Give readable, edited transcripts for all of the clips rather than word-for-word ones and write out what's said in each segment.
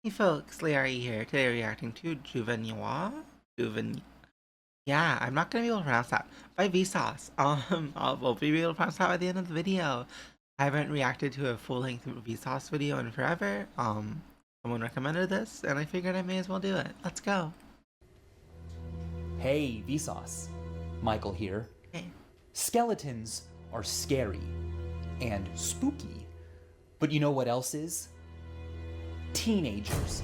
Hey folks, lyarri here. Today reacting to Juvenoia? Yeah, I'm not gonna be able to pronounce that. By Vsauce. We'll be able to pronounce that by the end of the video. I haven't reacted to a full-length Vsauce video in forever. Someone recommended this, and I figured I may as well do it. Let's go. Hey, Vsauce. Michael here. Hey. Skeletons are scary and spooky. But you know what else is? Teenagers.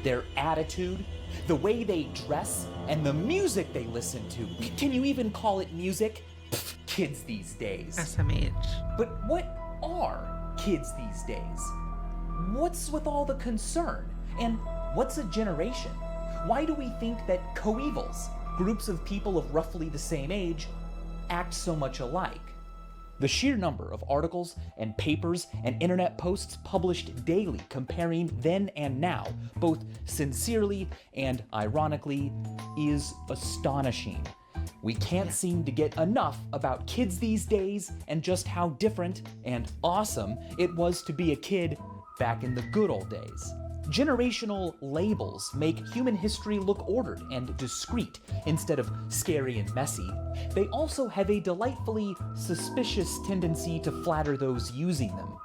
Their attitude, the way they dress, and the music they listen to. Can you even call it music? Pfft, kids these days. SMH. But what are kids these days? What's with all the concern? And what's a generation? Why do we think that coevals, groups of people of roughly the same age, act so much alike? The sheer number of articles and papers and internet posts published daily comparing then and now, both sincerely and ironically, is astonishing. We can't seem to get enough about kids these days and just how different and awesome it was to be a kid back in the good old days. Generational labels make human history look ordered and discreet instead of scary and messy. They also have a delightfully suspicious tendency to flatter those using them.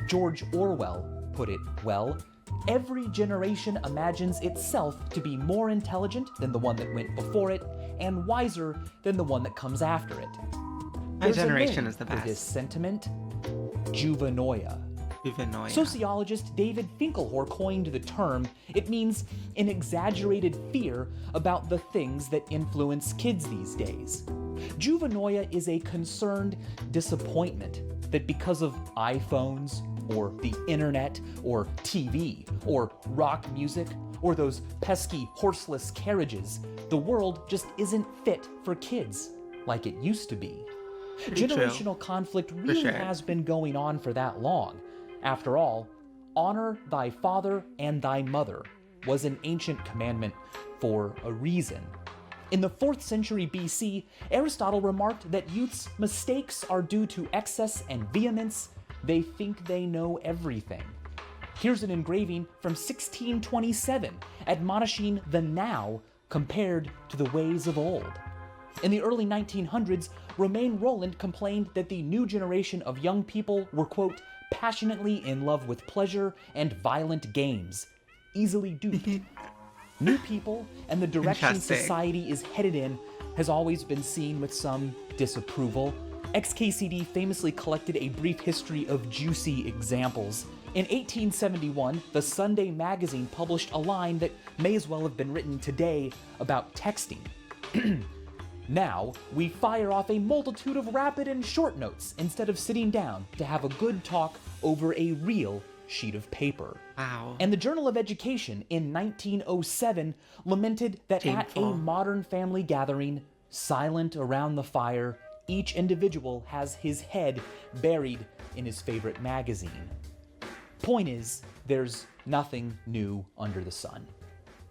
George Orwell put it well, every generation imagines itself to be more intelligent than the one that went before it and wiser than the one that comes after it. My generation is the best. For this sentiment, Juvenoia. Juvenoia. Sociologist David Finkelhor coined the term. It means an exaggerated fear about the things that influence kids these days. Juvenoia is a concerned disappointment that because of iPhones, or the internet, or TV, or rock music, or those pesky horseless carriages, the world just isn't fit for kids like it used to be. Generational conflict really has been going on for that long. After all, honor thy father and thy mother was an ancient commandment for a reason. In the 4th century BC, Aristotle remarked that youth's mistakes are due to excess and vehemence. They think they know everything. Here's an engraving from 1627 admonishing the now compared to the ways of old. In the early 1900s, Romain Rolland complained that the new generation of young people were, quote, passionately in love with pleasure and violent games, easily duped. New people and the direction society is headed in has always been seen with some disapproval. XKCD famously collected a brief history of juicy examples. In 1871, the Sunday magazine published a line that may as well have been written today about texting. Now, we fire off a multitude of rapid and short notes instead of sitting down to have a good talk over a real sheet of paper. Wow. And the Journal of Education in 1907 lamented that at a modern family gathering, silent around the fire, each individual has his head buried in his favorite magazine. Point is, there's nothing new under the sun.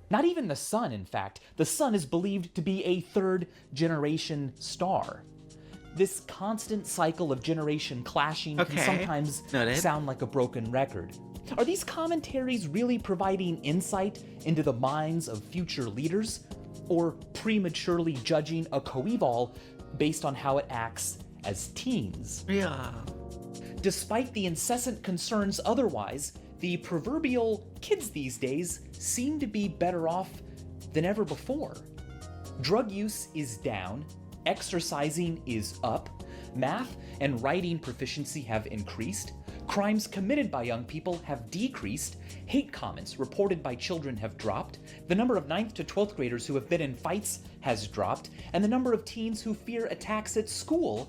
Not even the sun, in fact. The sun is believed to be a 3rd-generation star. This constant cycle of generation clashing can sometimes sound like a broken record. Are these commentaries really providing insight into the minds of future leaders? Or prematurely judging a coeval based on how it acts as teens? Yeah. Despite the incessant concerns otherwise, the proverbial kids these days seem to be better off than ever before. Drug use is down, exercising is up, math and writing proficiency have increased, crimes committed by young people have decreased, hate comments reported by children have dropped, the number of 9th to 12th graders who have been in fights has dropped, and the number of teens who fear attacks at school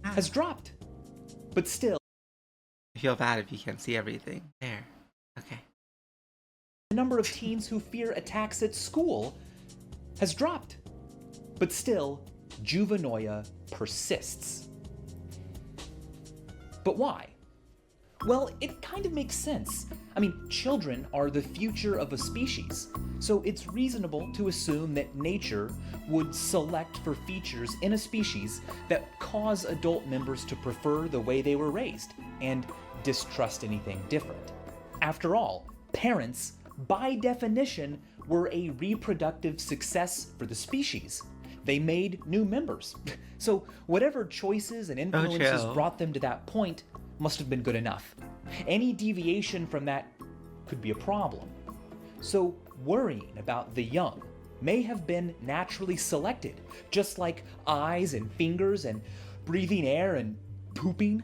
has dropped. But still, I feel bad if you can't see everything. There. Okay. The number of teens who fear attacks at school has dropped. But still, Juvenoia persists. But why? Well, it kind of makes sense. I mean, children are the future of a species, so it's reasonable to assume that nature would select for features in a species that cause adult members to prefer the way they were raised and distrust anything different. After all, parents by definition, were a reproductive success for the species. They made new members. So whatever choices and influences true. brought them to that point must have been good enough. Any deviation from that could be a problem. So worrying about the young may have been naturally selected, just like eyes and fingers and breathing air and pooping.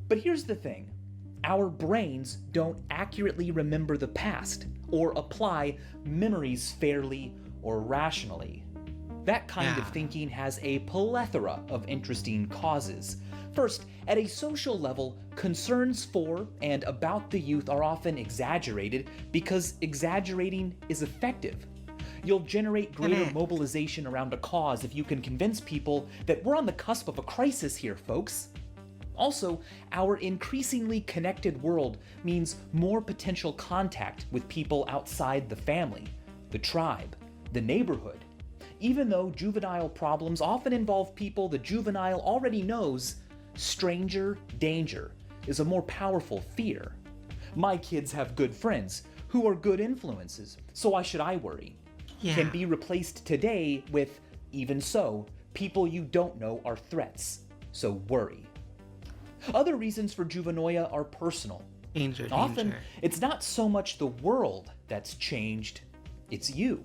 But here's the thing. Our brains don't accurately remember the past or apply memories fairly or rationally. That kind of thinking has a plethora of interesting causes. First, at a social level, concerns for and about the youth are often exaggerated because exaggerating is effective. You'll generate greater mobilization around a cause if you can convince people that we're on the cusp of a crisis here, folks. Also, our increasingly connected world means more potential contact with people outside the family, the tribe, the neighborhood. Even though juvenile problems often involve people the juvenile already knows, stranger danger is a more powerful fear. My kids have good friends who are good influences, so why should I worry? Can be replaced today with, even so, people you don't know are threats, so worry. Other reasons for Juvenoia are personal. Often, it's not so much the world that's changed, it's you.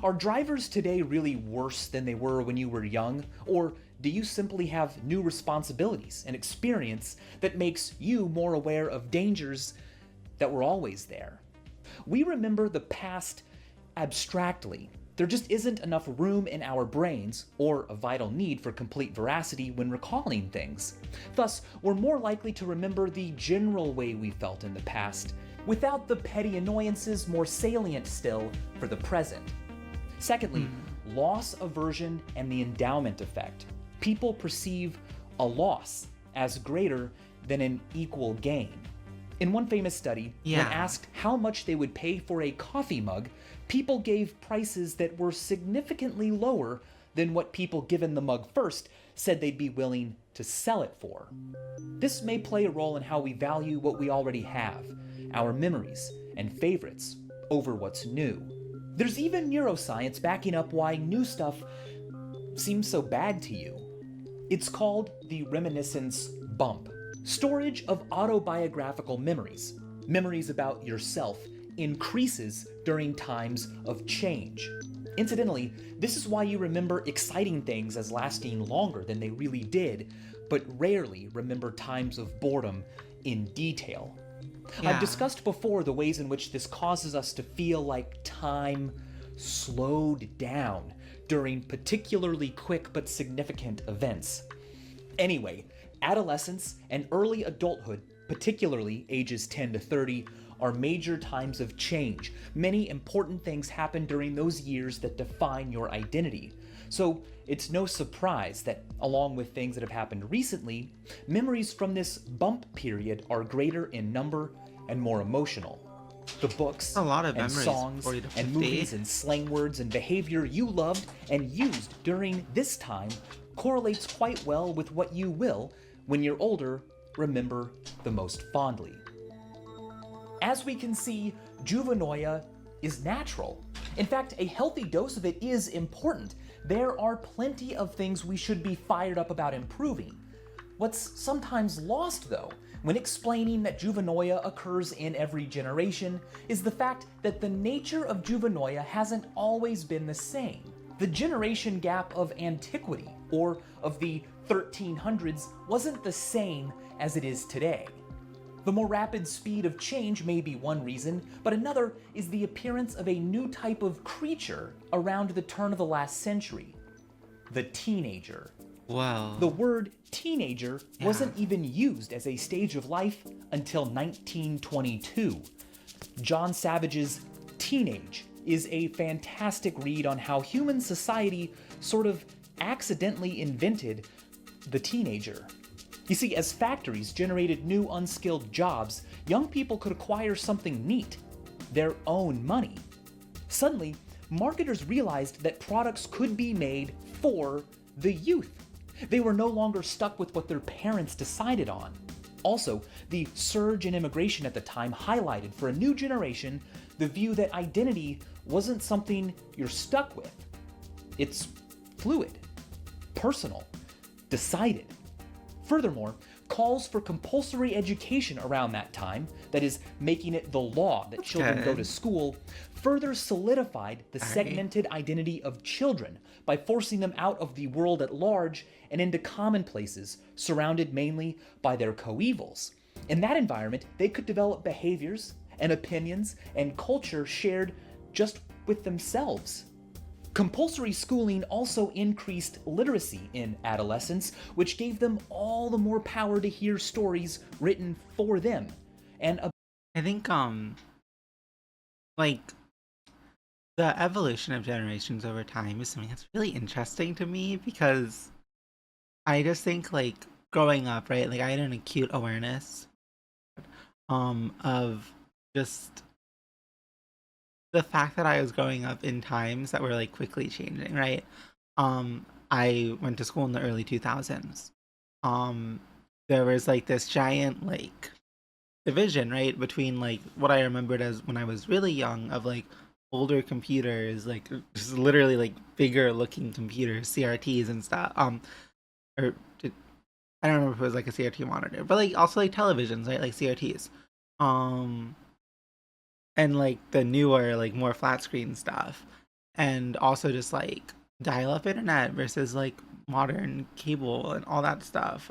Are drivers today really worse than they were when you were young? Or do you simply have new responsibilities and experience that makes you more aware of dangers that were always there? We remember the past abstractly. There just isn't enough room in our brains, or a vital need for complete veracity when recalling things. Thus, we're more likely to remember the general way we felt in the past, without the petty annoyances more salient still for the present. Secondly, loss aversion and the endowment effect. People perceive a loss as greater than an equal gain. In one famous study, when asked how much they would pay for a coffee mug, people gave prices that were significantly lower than what people given the mug first said they'd be willing to sell it for. This may play a role in how we value what we already have, our memories and favorites, over what's new. There's even neuroscience backing up why new stuff seems so bad to you. It's called the reminiscence bump. Storage of autobiographical memories, memories about yourself, increases during times of change. Incidentally, this is why you remember exciting things as lasting longer than they really did, but rarely remember times of boredom in detail. I've discussed before the ways in which this causes us to feel like time slowed down during particularly quick but significant events. Anyway, adolescence and early adulthood, particularly ages 10 to 30, are major times of change. Many important things happen during those years that define your identity. So it's no surprise that, along with things that have happened recently, memories from this bump period are greater in number and more emotional. The books and songs and movies and slang words and behavior you loved and used during this time correlates quite well with what you will, when you're older, remember the most fondly. As we can see, Juvenoia is natural. In fact, a healthy dose of it is important. There are plenty of things we should be fired up about improving. What's sometimes lost, though, when explaining that Juvenoia occurs in every generation, is the fact that the nature of Juvenoia hasn't always been the same. The generation gap of antiquity, or of the 1300s, wasn't the same as it is today. The more rapid speed of change may be one reason, but another is the appearance of a new type of creature around the turn of the last century: the teenager. Wow. The word teenager wasn't even used as a stage of life until 1922. John Savage's Teenage is a fantastic read on how human society sort of accidentally invented the teenager. You see, as factories generated new unskilled jobs, young people could acquire something neat: their own money. Suddenly, marketers realized that products could be made for the youth. They were no longer stuck with what their parents decided on. Also, the surge in immigration at the time highlighted for a new generation the view that identity wasn't something you're stuck with. It's fluid, personal, decided. Furthermore, calls for compulsory education around that time, that is, making it the law that children go to school, further solidified the segmented identity of children by forcing them out of the world at large and into commonplaces surrounded mainly by their coevals. In that environment, they could develop behaviors and opinions and culture shared just with themselves. Compulsory schooling also increased literacy in adolescence, which gave them all the more power to hear stories written for them. And I think like the evolution of generations over time is something that's really interesting to me, because I just think like growing up, right, like I had an acute awareness of just the fact that I was growing up in times that were like quickly changing, right? I went to school in the early 2000s. There was like this giant like division, right, between like what I remembered as when I was really young of like older computers, like just literally like bigger looking computers, CRTs and stuff. Or I don't remember if it was like a CRT monitor, but like also like televisions, right, like CRTs. Um, and like the newer, like more flat screen stuff, and also just like dial up internet versus like modern cable and all that stuff.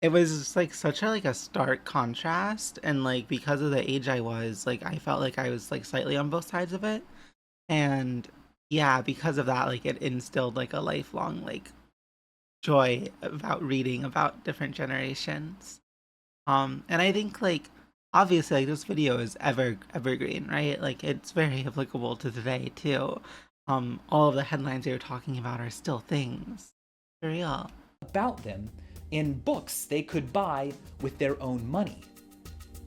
It was just, like such a like a stark contrast, and like because of the age I was, like I felt like I was like slightly on both sides of it, and yeah, because of that, like it instilled like a lifelong like joy about reading about different generations. And I think like obviously like this video is evergreen, right? Like it's very applicable to today too. All of the headlines they were talking about are still things for real. about them in books they could buy with their own money.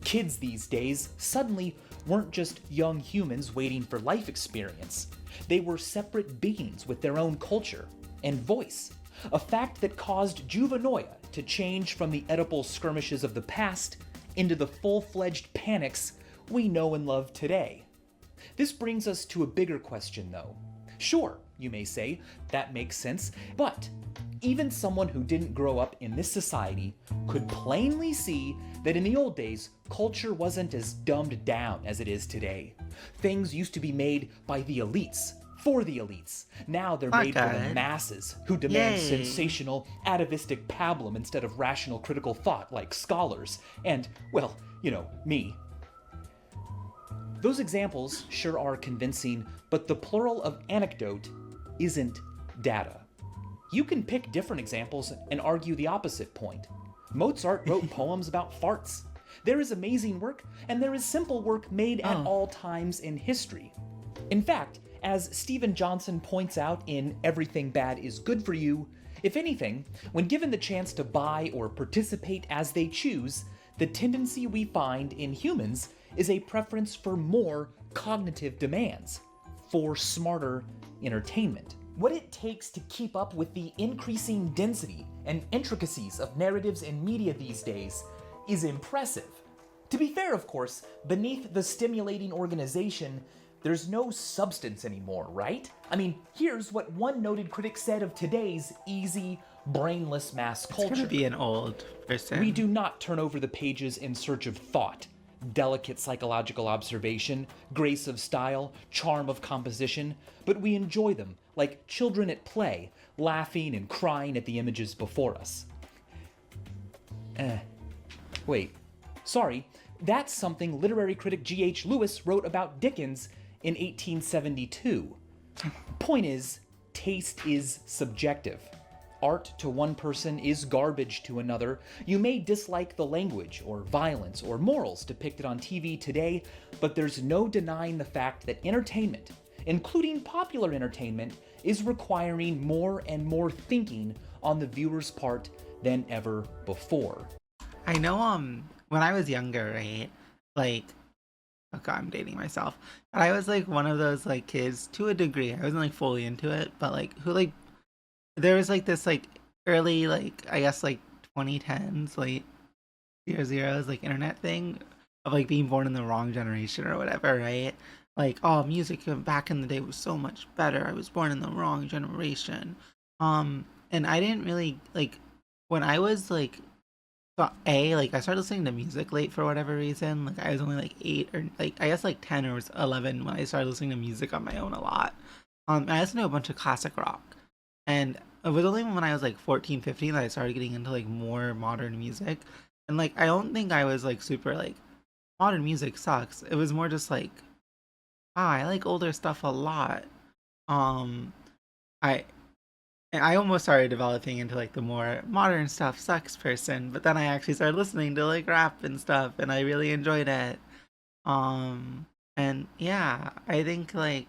Kids these days suddenly weren't just young humans waiting for life experience. They were separate beings with their own culture and voice, a fact that caused Juvenoia to change from the Oedipal skirmishes of the past into the full-fledged panics we know and love today. This brings us to a bigger question, though. Sure, you may say, that makes sense, but even someone who didn't grow up in this society could plainly see that in the old days, culture wasn't as dumbed down as it is today. Things used to be made by the elites, for the elites. Now they're made for the masses, who demand sensational, atavistic pablum instead of rational critical thought like scholars, and, well, you know, me. Those examples sure are convincing, but the plural of anecdote isn't data. You can pick different examples and argue the opposite point. Mozart wrote poems about farts. There is amazing work, and there is simple work made at all times in history. In fact, as Stephen Johnson points out in Everything Bad is Good for You, if anything, when given the chance to buy or participate as they choose, the tendency we find in humans is a preference for more cognitive demands, for smarter entertainment. What it takes to keep up with the increasing density and intricacies of narratives in media these days is impressive. To be fair, of course, beneath the stimulating organization, there's no substance anymore, right? I mean, here's what one noted critic said of today's easy, brainless mass culture. It's gonna be an old person. We do not turn over the pages in search of thought, delicate psychological observation, grace of style, charm of composition, but we enjoy them like children at play, laughing and crying at the images before us. Wait, sorry, that's something literary critic G.H. Lewis wrote about Dickens in 1872. Point is, taste is subjective. Art to one person is garbage to another. You may dislike the language or violence or morals depicted on TV today, but there's no denying the fact that entertainment, including popular entertainment, is requiring more and more thinking on the viewer's part than ever before. I know when I was younger, right? Like, oh god, I'm dating myself. But I was like one of those like kids to a degree. I wasn't like fully into it, but like who like there was like this like early like I guess like 2010s, late 00s like internet thing of like being born in the wrong generation or whatever, right? Like, oh, music back in the day was so much better. I was born in the wrong generation. And I didn't really like when I was like like I started listening to music late for whatever reason. Like I was only like 8 or like I guess like 10 or 11 when I started listening to music on my own a lot. And I listened to a bunch of classic rock. And it was only when I was like 14, 15 that I started getting into like more modern music. And like I don't think I was like super like modern music sucks. It was more just like, wow, I like older stuff a lot. Um I and I almost started developing into like the more modern stuff sucks person, but then I actually started listening to like rap and stuff and I really enjoyed it. Um and yeah, I think like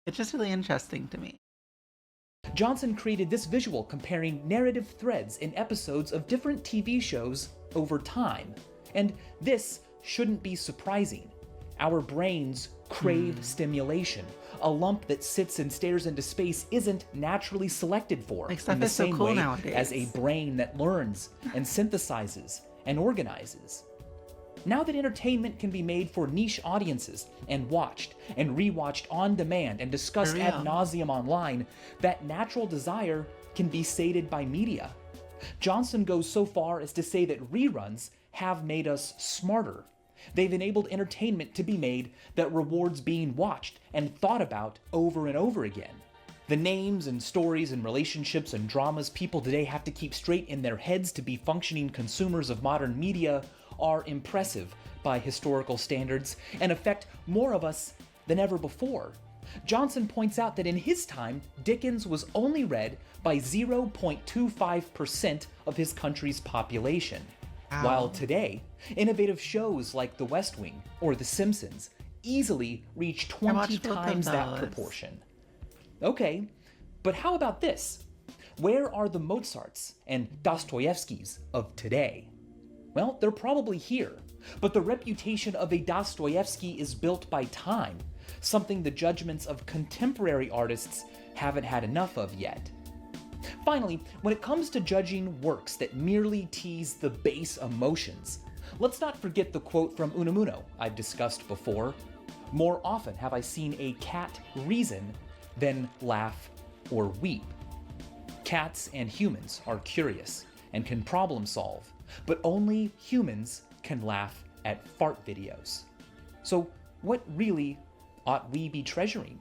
it's just really interesting to me. Johnson created this visual comparing narrative threads in episodes of different TV shows over time. And this shouldn't be surprising. Our brains crave stimulation. A lump that sits and stares into space isn't naturally selected for Like stuff in the is so same cool way nowadays. as a brain that learns and synthesizes and organizes. Now that entertainment can be made for niche audiences and watched and rewatched on demand and discussed For ad real. nauseum online, that natural desire can be sated by media. Johnson goes so far as to say that reruns have made us smarter. They've enabled entertainment to be made that rewards being watched and thought about over and over again. The names and stories and relationships and dramas people today have to keep straight in their heads to be functioning consumers of modern media are impressive by historical standards and affect more of us than ever before. Johnson points out that in his time, Dickens was only read by 0.25% of his country's population. Wow. While today, innovative shows like The West Wing or The Simpsons easily reach 20 watched both of times that those. proportion. Okay, but how about this? Where are the Mozarts and Dostoevskys of today? Well, they're probably here, but the reputation of a Dostoevsky is built by time, something the judgments of contemporary artists haven't had enough of yet. Finally, when it comes to judging works that merely tease the base emotions, let's not forget the quote from Unamuno I've discussed before. More often have I seen a cat reason than laugh or weep. Cats and humans are curious and can problem solve, but only humans can laugh at fart videos. So what really ought we be treasuring?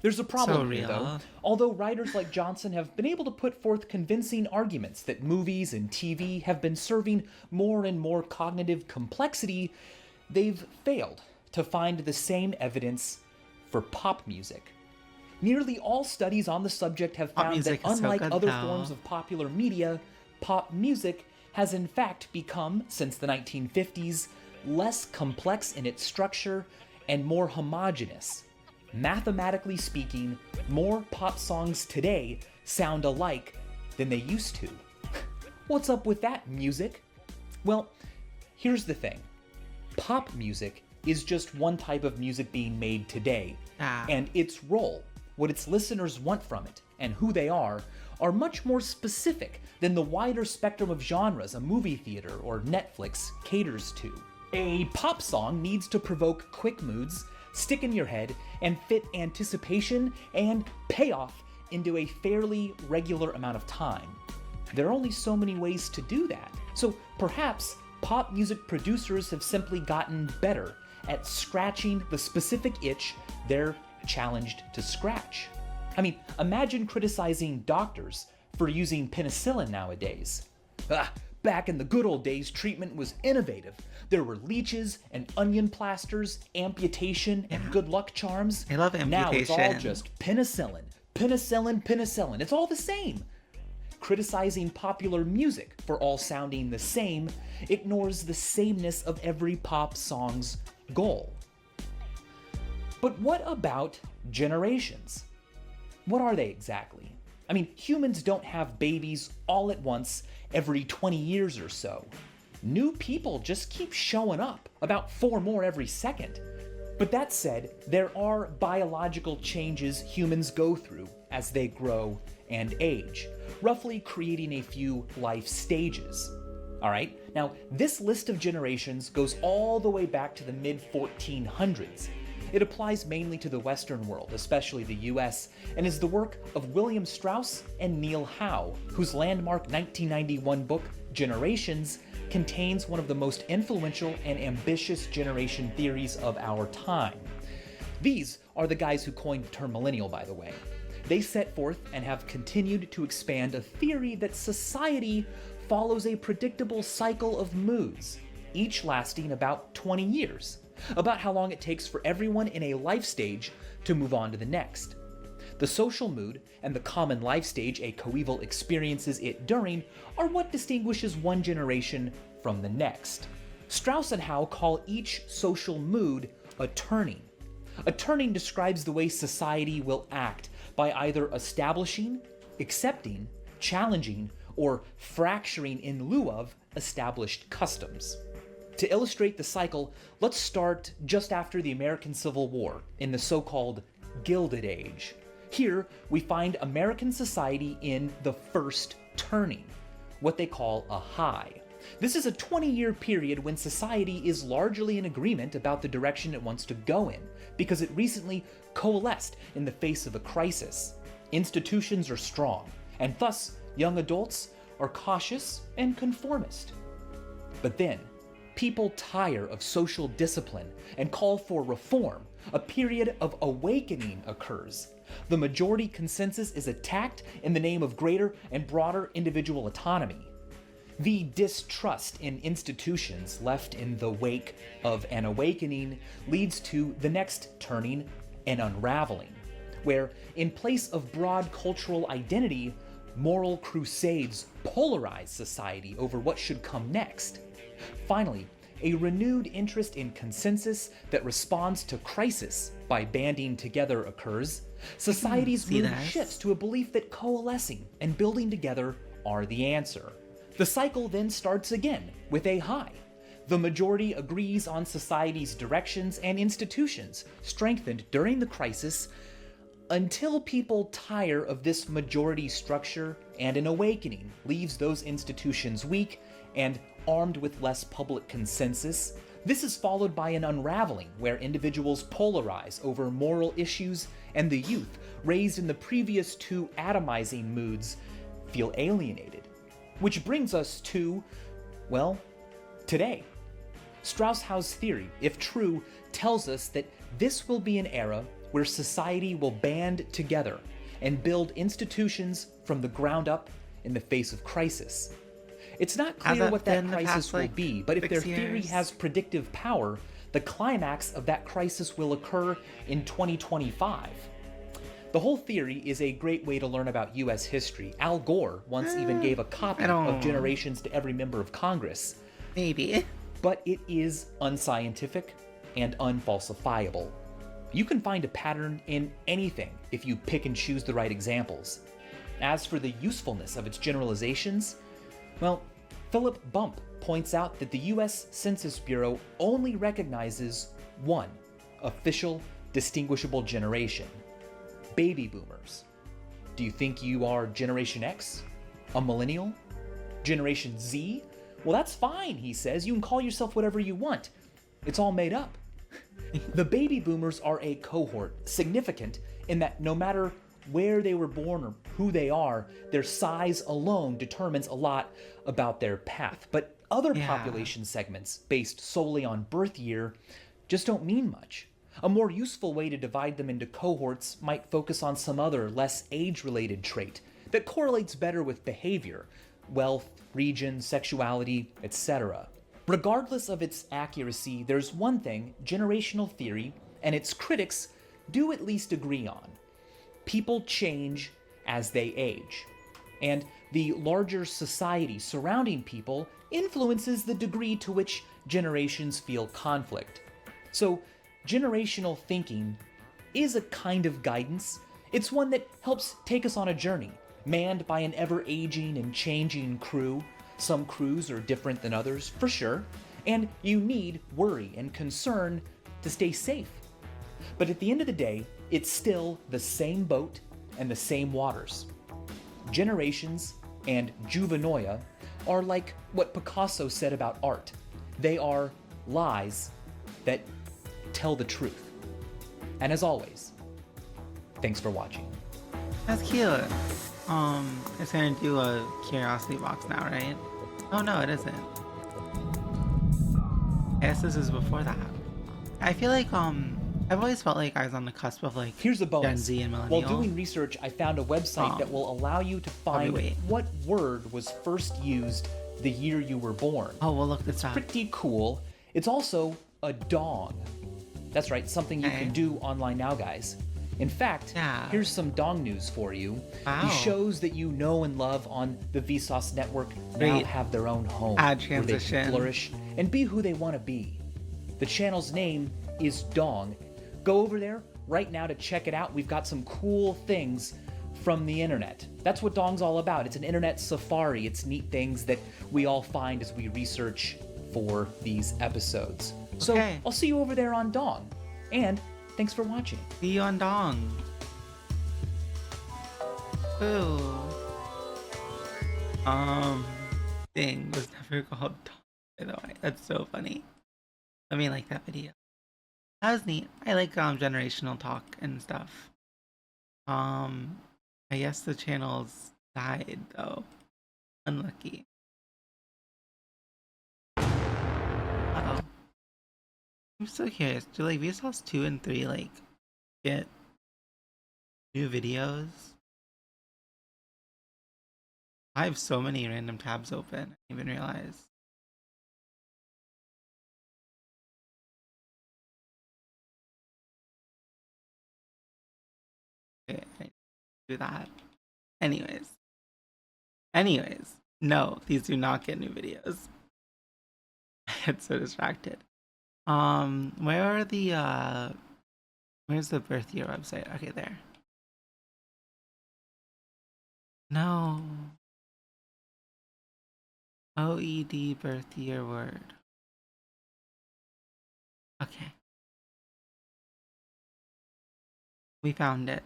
There's a problem So here, though. real. Although writers like Johnson have been able to put forth convincing arguments that movies and TV have been serving more and more cognitive complexity, they've failed to find the same evidence for pop music. Nearly all studies on the subject have Pop found that music is so unlike good, other though. forms of popular media, pop music has in fact become, since the 1950s, less complex in its structure and more homogeneous. Mathematically speaking, more pop songs today sound alike than they used to. What's up with that, music? Well, here's the thing. Pop music is just one type of music being made today, and its role, what its listeners want from it, and who they are much more specific than the wider spectrum of genres a movie theater or Netflix caters to. A pop song needs to provoke quick moods, stick in your head, and fit anticipation and payoff into a fairly regular amount of time. There are only so many ways to do that, so perhaps pop music producers have simply gotten better at scratching the specific itch they're challenged to scratch. I mean, imagine criticizing doctors for using penicillin nowadays. Back in the good old days, treatment was innovative. There were leeches and onion plasters, amputation, and good luck charms. I love Now it's all amputation. just penicillin. Penicillin, penicillin. It's all the same. Criticizing popular music for all sounding the same ignores the sameness of every pop song's goal. But what about generations? What are they exactly? I mean, humans don't have babies all at once every 20 years or so. New people just keep showing up, about 4 more every second. But that said, there are biological changes humans go through as they grow and age, roughly creating a few life stages. All right, now this list of generations goes all the way back to the mid-1400s. It applies mainly to the Western world, especially the US, and is the work of William Strauss and Neil Howe, whose landmark 1991 book, Generations, contains one of the most influential and ambitious generation theories of our time. These are the guys who coined the term millennial, by the way. They set forth and have continued to expand a theory that society follows a predictable cycle of moods, each lasting about 20 years, about how long it takes for everyone in a life stage to move on to the next. The social mood and the common life stage a coeval experiences it during are what distinguishes one generation from the next. Strauss and Howe call each social mood a turning. A turning describes the way society will act by either establishing, accepting, challenging, or fracturing in lieu of established customs. To illustrate the cycle, let's start just after the American Civil War, in the so-called Gilded Age. Here, we find American society in the first turning, what they call a high. This is a 20-year period when society is largely in agreement about the direction it wants to go in, because it recently coalesced in the face of a crisis. Institutions are strong, and thus young adults are cautious and conformist. But then, people tire of social discipline and call for reform. A period of awakening occurs. The majority consensus is attacked in the name of greater and broader individual autonomy. The distrust in institutions left in the wake of an awakening leads to the next turning and unraveling, where in place of broad cultural identity, moral crusades polarize society over what should come next. Finally, a renewed interest in consensus that responds to crisis by banding together occurs. Society's mood shifts to a belief that coalescing and building together are the answer. The cycle then starts again with a high. The majority agrees on society's directions and institutions, strengthened during the crisis, until people tire of this majority structure and an awakening leaves those institutions weak and armed with less public consensus. This is followed by an unraveling where individuals polarize over moral issues and the youth, raised in the previous two atomizing moods, feel alienated. Which brings us to, well, today. Strauss-Howe's theory, if true, tells us that this will be an era where society will band together and build institutions from the ground up in the face of crisis. It's not clear what that crisis will be, but if their theory has predictive power, the climax of that crisis will occur in 2025. The whole theory is a great way to learn about US history. Al Gore once even gave a copy of Generations to every member of Congress. Maybe. But it is unscientific and unfalsifiable. You can find a pattern in anything if you pick and choose the right examples. As for the usefulness of its generalizations, well, Philip Bump points out that the US Census Bureau only recognizes one official distinguishable generation: baby boomers. Do you think you are Generation X? A millennial? Generation Z? Well, that's fine, he says. You can call yourself whatever you want. It's all made up. The baby boomers are a cohort, significant in that no matter where they were born or who they are, their size alone determines a lot about their path. But other population segments based solely on birth year just don't mean much. A more useful way to divide them into cohorts might focus on some other, less age-related trait that correlates better with behavior, wealth, region, sexuality, etc. Regardless of its accuracy, there's one thing generational theory and its critics do at least agree on. People change as they age, and the larger society surrounding people influences the degree to which generations feel conflict. So, generational thinking is a kind of guidance. It's one that helps take us on a journey, manned by an ever-aging and changing crew. Some crews are different than others, for sure, and you need worry and concern to stay safe. But at the end of the day, it's still the same boat and the same waters. Generations and Juvenoia are like what Picasso said about art. They are lies that tell the truth. And as always, thanks for watching. That's cute. It's gonna do a curiosity box now, right? Oh no, it isn't. I guess this is before that. I feel like I've always felt like I was on the cusp of like Here's a bonus. Gen Z and While millennial. doing research, I found a website that will allow you to find what word was first used the year you were born. Oh, we'll look this up. Pretty cool. It's also a dong. That's right, something you can do online now, guys. In fact, here's some dong news for you. Wow. These shows that you know and love on the Vsauce network now have their own home Ad where they transition. can flourish and be who they want to be. The channel's name is Dong. Go over there right now to check it out. We've got some cool things from the internet. That's what Dong's all about. It's an internet safari. It's neat things that we all find as we research for these episodes. So I'll see you over there on Dong. And thanks for watching. See you on Dong. Ooh. Thing was never called Dong, by the way. That's so funny. Let me like that video. That was neat. I like generational talk and stuff. I guess the channel's died though. Unlucky. Uh-oh. I'm so curious. Do like Vsauce 2 and 3 like get new videos? I have so many random tabs open. I didn't even realize. Okay, I do that. Anyways, no, these do not get new videos. I get so distracted. Where are the where's the birth year website? Okay, there. No. OED birth year word. Okay. We found it.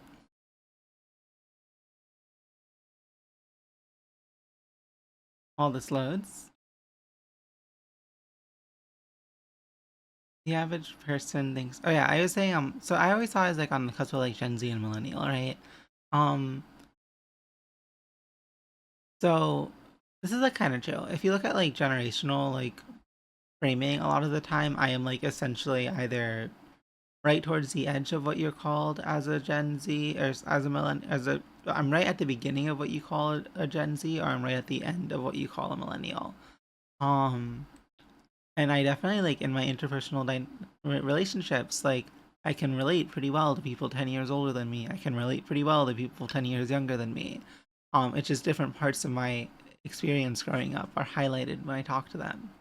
All this loads. The average person thinks. Oh yeah, I was saying. So I always thought I was like on the cusp of like Gen Z and millennial, right? So this is like kind of chill. If you look at like generational like framing, a lot of the time I am like essentially either right towards the edge of what you're called as a Gen Z or as a millennial. I'm right at the beginning of what you call a Gen Z, or I'm right at the end of what you call a millennial. And I definitely like in my interpersonal relationships, like I can relate pretty well to people 10 years older than me. I can relate pretty well to people 10 years younger than me. It's just different parts of my experience growing up are highlighted when I talk to them.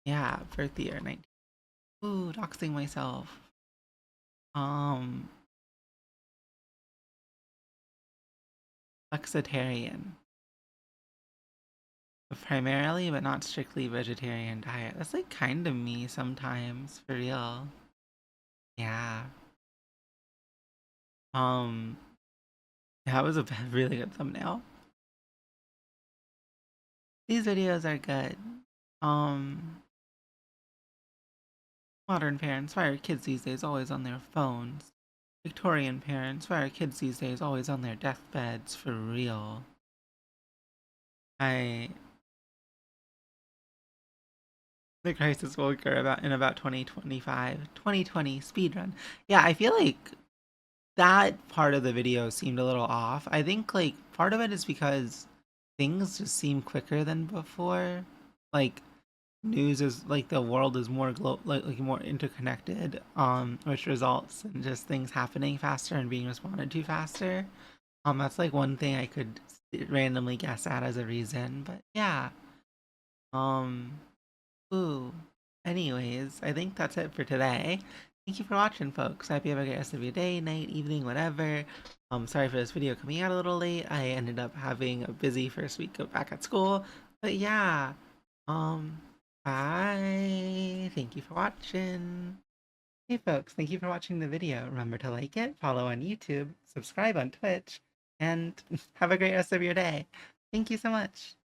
Yeah, birth year 19. Ooh, doxing myself. Flexitarian. Primarily, but not strictly vegetarian diet. That's like kind of me sometimes, for real. Yeah. That was a really good thumbnail. These videos are good. Modern parents, why are kids these days always on their phones? Victorian parents, why are kids these days always on their deathbeds, for real? The crisis will occur in about 2025. 2020 speedrun. Yeah, I feel like that part of the video seemed a little off. I think like part of it is because things just seem quicker than before. Like news is like the world is more like more interconnected, which results in just things happening faster and being responded to faster. That's like one thing I could randomly guess at as a reason, but yeah. Ooh. Anyways, I think that's it for today. Thank you for watching, folks. I hope you have a great rest of your day, night, evening, whatever. Sorry for this video coming out a little late. I ended up having a busy first week of back at school. But yeah. Bye. Thank you for watching. Hey folks, thank you for watching the video. Remember to like it, follow on YouTube, subscribe on Twitch, and have a great rest of your day. Thank you so much.